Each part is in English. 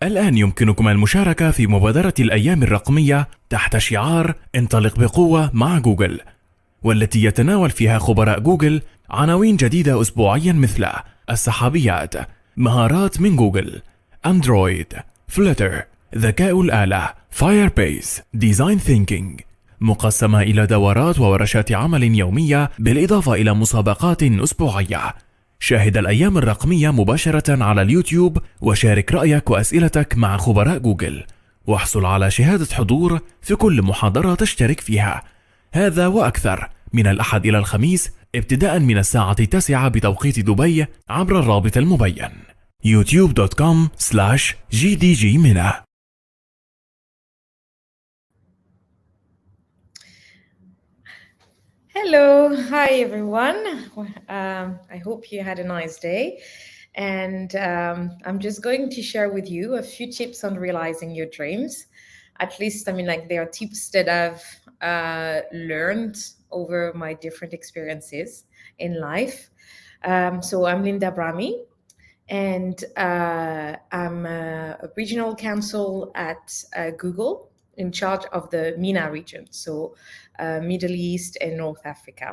الآن يمكنكم المشاركة في مبادرة الأيام الرقمية تحت شعار انطلق بقوة مع جوجل، والتي يتناول فيها خبراء جوجل عناوين جديدة أسبوعيا مثل السحابيات، مهارات من جوجل، أندرويد، فلتر، ذكاء الآلة، فايربيس، ديزاين ثينكينج، مقسمة إلى دورات وورشات عمل يومية بالإضافة إلى مسابقات أسبوعية. شاهد الأيام الرقمية مباشرة على اليوتيوب وشارك رأيك وأسئلتك مع خبراء جوجل، واحصل على شهادة حضور في كل محاضرة تشترك فيها. هذا وأكثر من الأحد إلى الخميس ابتداء من الساعة 9 بتوقيت دبي عبر الرابط المبين youtube.com/gdgmina. Hello, hi everyone. I hope you had a nice day. And I'm just going to share with you a few tips on realizing your dreams. At least, there are tips that I've learned over my different experiences in life. So I'm Linda Brahmi, and I'm a regional counsel at Google in charge of the MENA region, so Middle East and North Africa.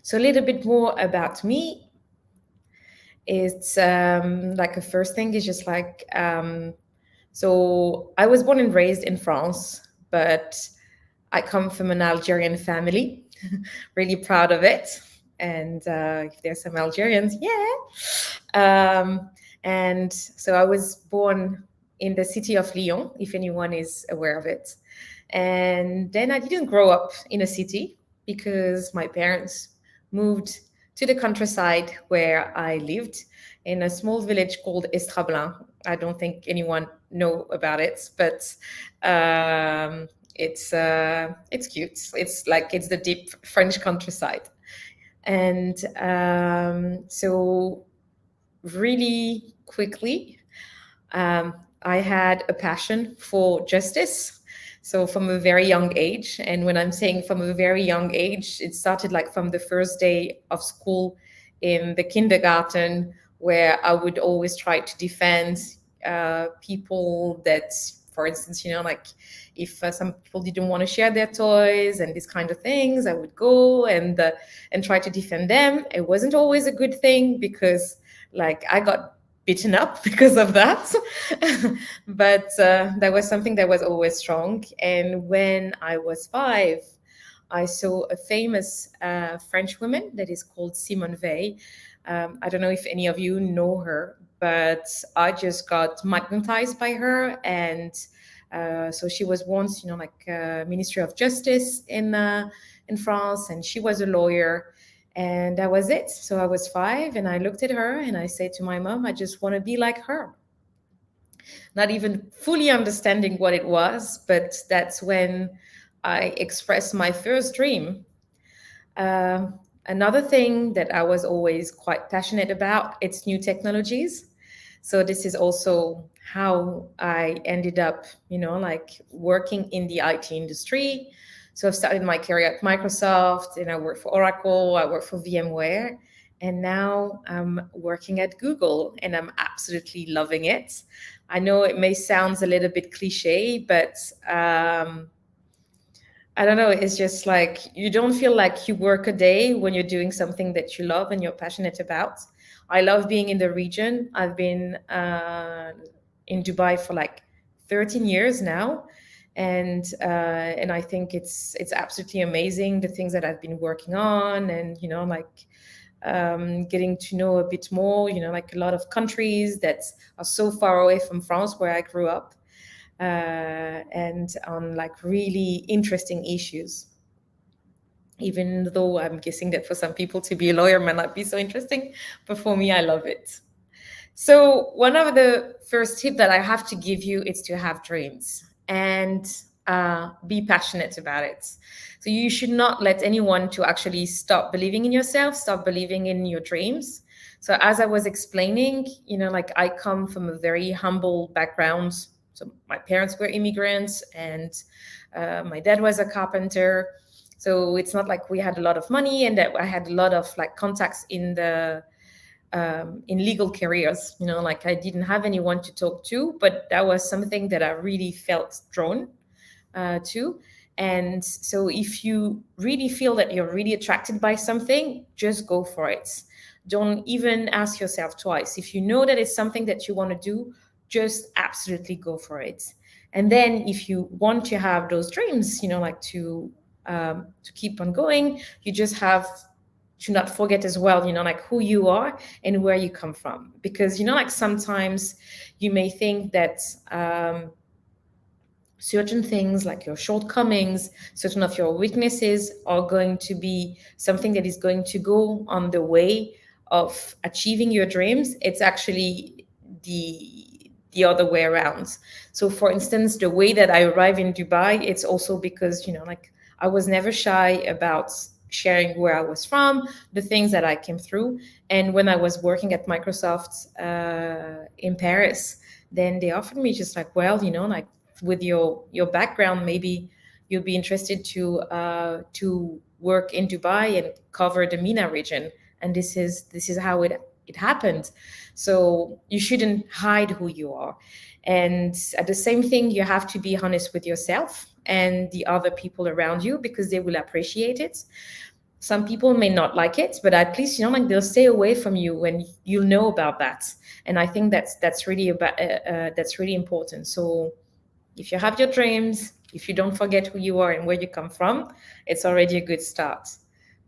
So a little bit more about me. It's like the first thing is just like, so I was born and raised in France, but I come from an Algerian family, really proud of it. And if there's some Algerians, yeah. And so I was born in the city of Lyon, if anyone is aware of it. And then I didn't grow up in a city because my parents moved to the countryside where I lived in a small village called Estrablin. I don't think anyone know about it, but it's cute. It's like it's the deep French countryside. And so really quickly, I had a passion for justice. So from a very young age, and when I'm saying from a very young age, it started like from the first day of school in the kindergarten, where I would always try to defend people that, for instance, like if some people didn't want to share their toys and these kind of things, I would go and try to defend them. It wasn't always a good thing because like I got beaten up because of that. But that was something that was always strong. And when I was 5, I saw a famous French woman that is called Simone Weil. I don't know if any of you know her, but I just got magnetized by her. And so she was once, Ministry of Justice in France, and she was a lawyer. And that was it. So I was 5 and I looked at her and I said to my mom, I just want to be like her. Not even fully understanding what it was, but that's when I expressed my first dream. Another thing that I was always quite passionate about, it's new technologies. So this is also how I ended up, working in the IT industry. So I've started my career at Microsoft, and I worked for Oracle, I worked for VMware, and now I'm working at Google, and I'm absolutely loving it. I know it may sound a little bit cliche, but I don't know, it's just like you don't feel like you work a day when you're doing something that you love and you're passionate about. I love being in the region. I've been in Dubai for like 13 years now. And I think it's absolutely amazing, the things that I've been working on, and getting to know a bit more, like a lot of countries that are so far away from France where I grew up, and on like really interesting issues. Even though I'm guessing that for some people to be a lawyer might not be so interesting, but for me, I love it. So one of the first tips that I have to give you is to have dreams and be passionate about it. So you should not let anyone to actually stop believing in yourself, stop believing in your dreams. So as I was explaining, like I come from a very humble background. So my parents were immigrants, and my dad was a carpenter. So it's not like we had a lot of money and that I had a lot of like contacts in the in legal careers. Like I didn't have anyone to talk to, but that was something that I really felt drawn to. And so if you really feel that you're really attracted by something, just go for it. Don't even ask yourself twice. If you know that it's something that you want to do, just absolutely go for it. And then if you want to have those dreams, like to keep on going, you just have to not forget as well, like who you are and where you come from. Because, like sometimes you may think that certain things like your shortcomings, certain of your weaknesses are going to be something that is going to go on the way of achieving your dreams. It's actually the other way around. So for instance, the way that I arrive in Dubai, it's also because, like I was never shy about sharing where I was from, the things that I came through. And when I was working at Microsoft in Paris, then they offered me just like, well, like with your background, maybe you'll be interested to work in Dubai and cover the MENA region. And this is how it happened. So you shouldn't hide who you are. And at the same thing, you have to be honest with yourself and the other people around you, because they will appreciate it. Some people may not like it, but at least like they'll stay away from you when you know about that. And I think that's really about that's really important. So if you have your dreams, if you don't forget who you are and where you come from, it's already a good start.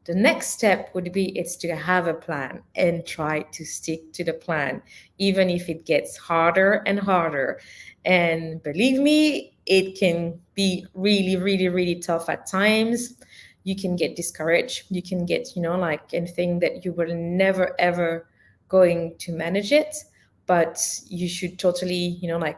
The next step would be it's to have a plan and try to stick to the plan, even if it gets harder and harder. And believe me, it can be really, really, really tough at times. You can get discouraged. You can get, like, and think that you will never, ever going to manage it. But you should totally, like,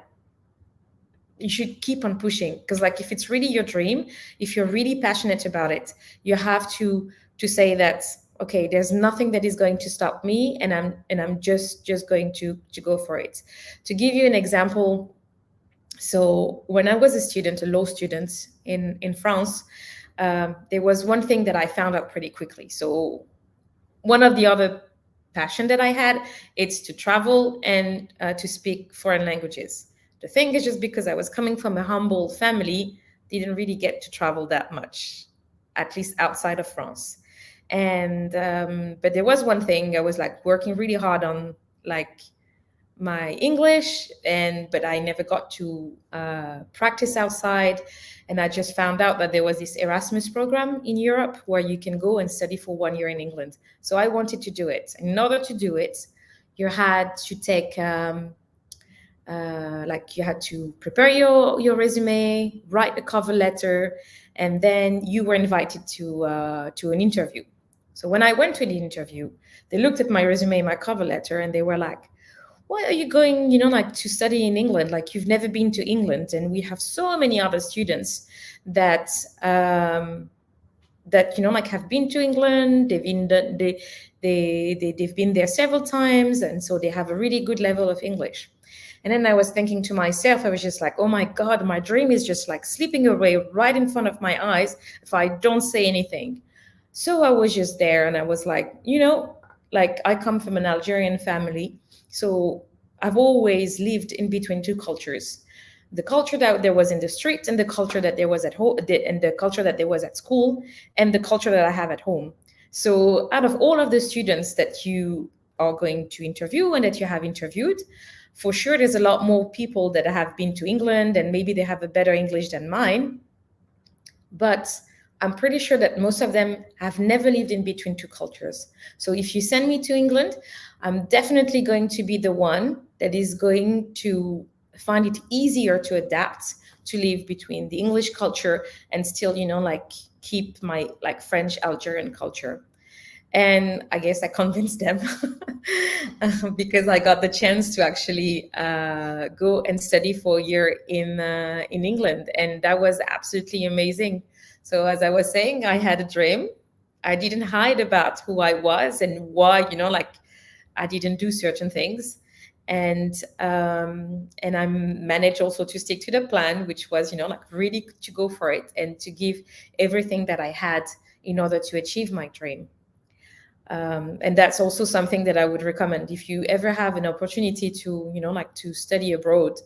you should keep on pushing, because like if it's really your dream, if you're really passionate about it, you have to say that, okay, there's nothing that is going to stop me, and I'm just going to go for it. To give you an example, so when I was a student, a law student in France, there was one thing that I found out pretty quickly. So one of the other passion that I had, it's to travel and to speak foreign languages. The thing is, just because I was coming from a humble family, didn't really get to travel that much, at least outside of France. And but there was one thing I was like working really hard on, like my English, but I never got to practice outside. And I just found out that there was this Erasmus program in Europe where you can go and study for 1 year in England. So I wanted to do it. In order to do it, you had to take like you had to prepare your resume, write a cover letter, and then you were invited to an interview. So when I went to the interview, they looked at my resume, my cover letter, and they were like, why are you going, like to study in England? Like you've never been to England. And we have so many other students that like have been to England. They've been there several times, and so they have a really good level of English. And then I was thinking to myself, I was just like, oh my God, my dream is just like slipping away right in front of my eyes if I don't say anything. So I was just there, and I was like, like I come from an Algerian family. So I've always lived in between two cultures. The culture that there was in the street, and the culture that there was at home, and the culture that there was at school, and the culture that I have at home. So out of all of the students that you are going to interview and that you have interviewed, for sure there's a lot more people that have been to England, and maybe they have a better English than mine. But I'm pretty sure that most of them have never lived in between two cultures. So if you send me to England, I'm definitely going to be the one that is going to find it easier to adapt, to live between the English culture and still, like keep my like French Algerian culture. And I guess I convinced them because I got the chance to actually go and study for a year in England, and that was absolutely amazing. So as I was saying, I had a dream. I didn't hide about who I was and why, like I didn't do certain things. And I managed also to stick to the plan, which was, like really to go for it and to give everything that I had in order to achieve my dream. And that's also something that I would recommend if you ever have an opportunity to, like to study abroad.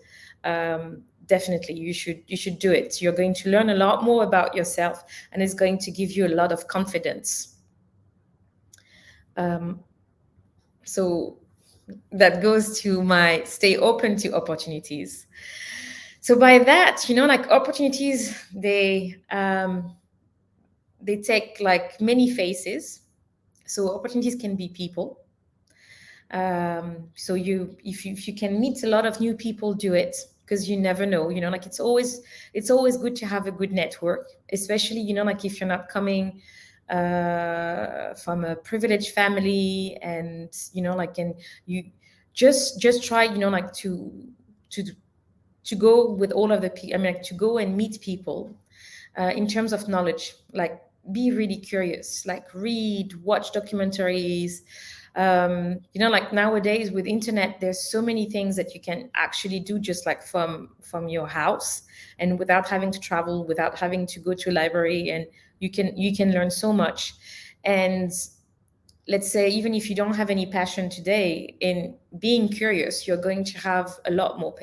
Definitely, you should do it. You're going to learn a lot more about yourself, and it's going to give you a lot of confidence. Um, so that goes to my stay open to opportunities. So by that, like opportunities, they take like many faces. So opportunities can be people. So if you can meet a lot of new people, do it, because you never know. Like it's always good to have a good network, especially like if you're not coming from a privileged family, and like, and you just try like to to go with all of the people. I mean, like, to go and meet people. In terms of knowledge, like, be really curious, like read, watch documentaries. Like nowadays with internet, there's so many things that you can actually do just like from your house, and without having to travel, without having to go to a library, and you can learn so much. And let's say even if you don't have any passion today in being curious, you're going to have a lot more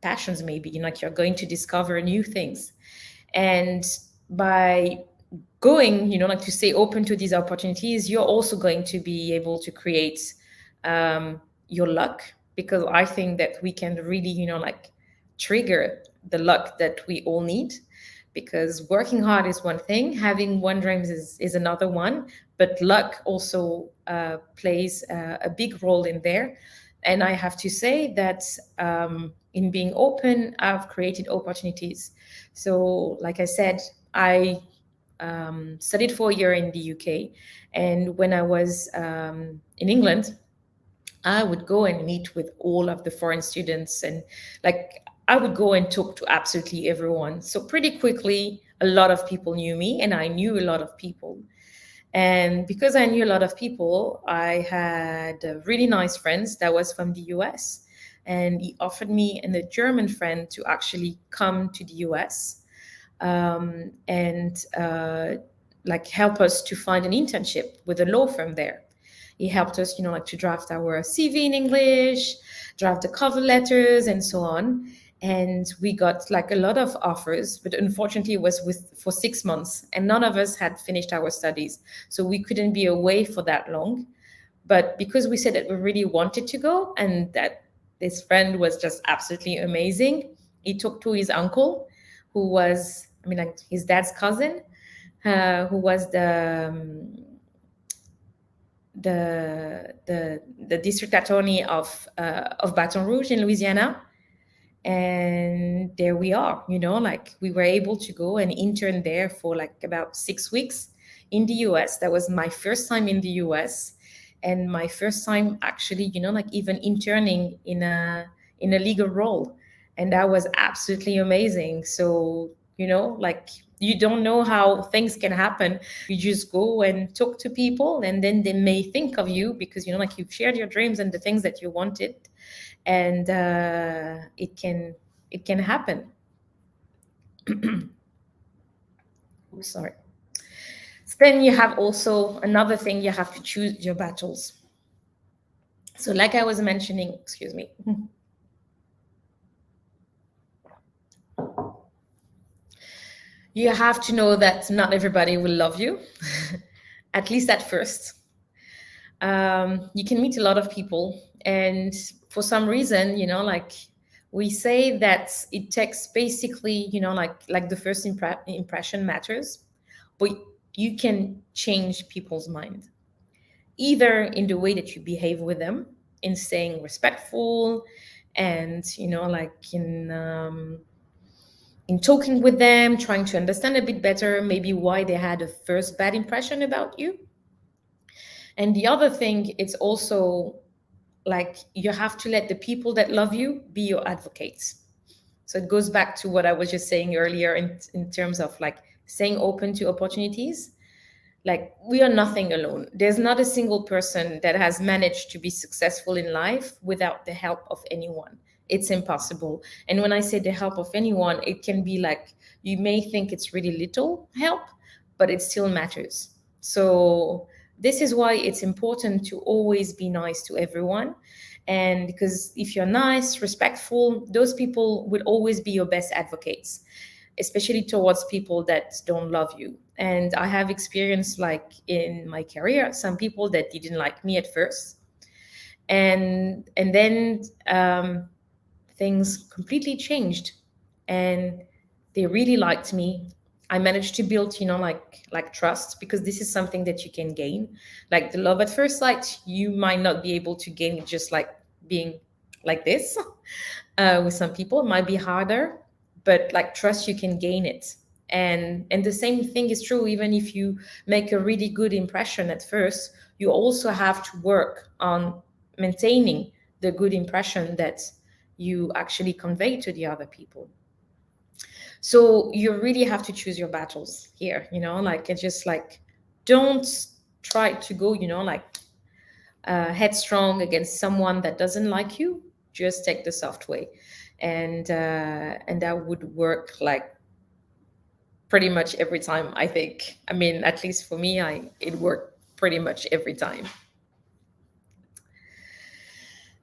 passions, maybe. Like, you're going to discover new things. And by going, like, to stay open to these opportunities, you're also going to be able to create your luck, because I think that we can really, like, trigger the luck that we all need. Because working hard is one thing, having one dreams is another one, but luck also plays a big role in there. And I have to say that in being open, I've created opportunities. So, like I said, I studied for a year in the UK. And when I was in England, I would go and meet with all of the foreign students, and like I would go and talk to absolutely everyone. So pretty quickly, a lot of people knew me, and I knew a lot of people. And because I knew a lot of people, I had really nice friends that was from the US. And he offered me and a German friend to actually come to the US, and like help us to find an internship with a law firm there. He helped us, like, to draft our CV in English, draft the cover letters, and so on. And we got like a lot of offers, but unfortunately it was for 6 months, and none of us had finished our studies, so we couldn't be away for that long. But because we said that we really wanted to go, and that this friend was just absolutely amazing, he talked to his uncle, who was, I mean, like, his dad's cousin, who was the district attorney of Baton Rouge in Louisiana. And there we are, like, we were able to go and intern there for like about 6 weeks in the US. That was my first time in the US, and my first time actually, like, even interning in a legal role. And that was absolutely amazing. So, like, you don't know how things can happen. You just go and talk to people, and then they may think of you because, like, you've shared your dreams and the things that you wanted. And it can happen. Oops, sorry. So then you have also another thing, you have to choose your battles. So like I was mentioning, excuse me, you have to know that not everybody will love you, at least at first. You can meet a lot of people, and for some reason, like, we say that it takes basically, like the first impression matters, but you can change people's mind, either in the way that you behave with them, in staying respectful, and like in talking with them, trying to understand a bit better maybe why they had a first bad impression about you. And the other thing, it's also like, you have to let the people that love you be your advocates. So it goes back to what I was just saying earlier in terms of like staying open to opportunities. Like, we are nothing alone. There's not a single person that has managed to be successful in life without the help of anyone. It's impossible. And when I say the help of anyone, it can be like, you may think it's really little help, but it still matters. So this is why it's important to always be nice to everyone. And because if you're nice, respectful, those people will always be your best advocates, especially towards people that don't love you. And I have experienced, like in my career, some people that didn't like me at first, and then things completely changed, and they really liked me. I managed to build, like trust, because this is something that you can gain. Like the love at first sight, you might not be able to gain it just like being like this. With some people, it might be harder, but like trust, you can gain it. And the same thing is true even if you make a really good impression at first. You also have to work on maintaining the good impression that you actually convey to the other people. So you really have to choose your battles here, like it's just like, don't try to go, like headstrong against someone that doesn't like you. Just take the soft way, and that would work like pretty much every time. I think. I mean, at least for me, I it worked pretty much every time.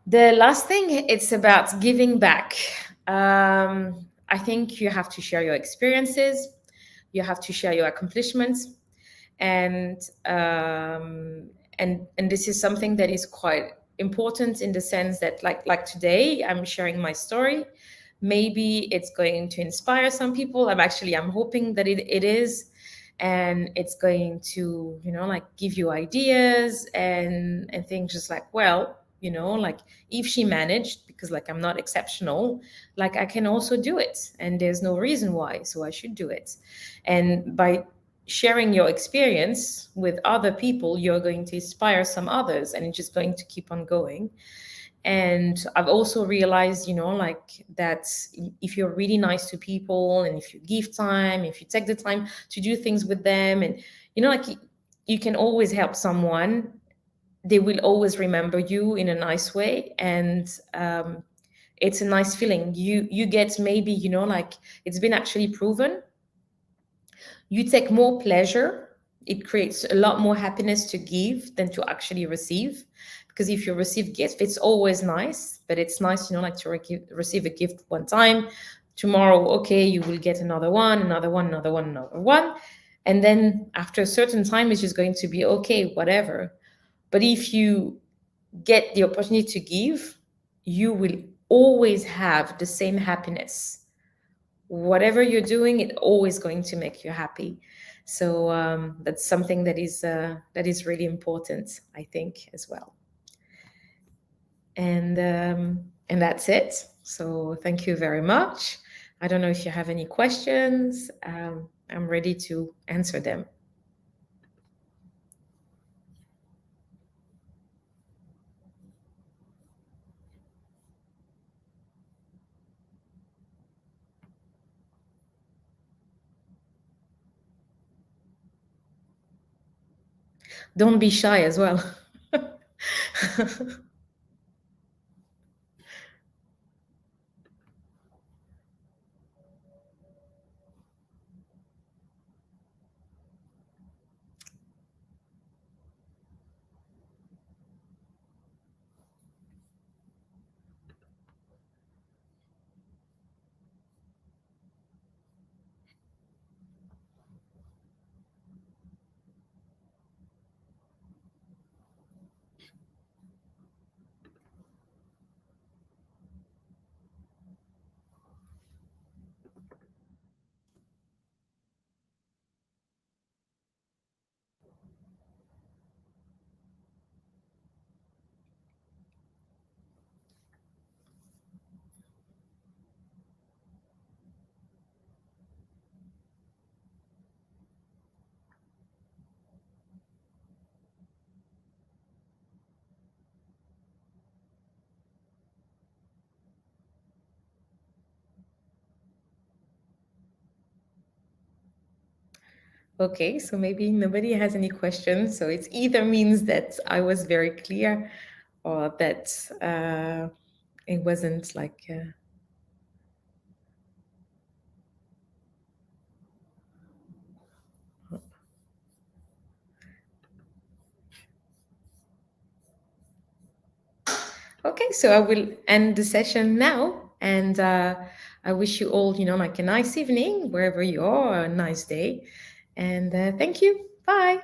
The last thing, it's about giving back. I think you have to share your experiences. You have to share your accomplishments, and and this is something that is quite important in the sense that like today I'm sharing my story. Maybe it's going to inspire some people. I'm hoping that it is, and it's going to, like give you ideas and things, just like, well, like if she managed, because like I'm not exceptional, like I can also do it, and there's no reason why, so I should do it. And by sharing your experience with other people, you're going to inspire some others, and it's just going to keep on going. And I've also realized, like that if you're really nice to people, and if you give time, if you take the time to do things with them, and like you can always help someone, they will always remember you in a nice way. And it's a nice feeling you get. Maybe, like it's been actually proven, you take more pleasure. It creates a lot more happiness to give than to actually receive. Because if you receive gift, it's always nice, but it's nice, like to receive a gift one time. Tomorrow, okay, you will get another one, another one, another one, another one. And then after a certain time, it's just going to be okay, whatever. But if you get the opportunity to give, you will always have the same happiness. Whatever you're doing, it's always going to make you happy. So that's something that is really important, I think, as well. And that's it. So thank you very much. I don't know if you have any questions. I'm ready to answer them. Don't be shy as well. Okay, so maybe nobody has any questions. So it either means that I was very clear, or that it wasn't like. Okay, so I will end the session now, and I wish you all, like a nice evening wherever you are, a nice day, and thank you. Bye.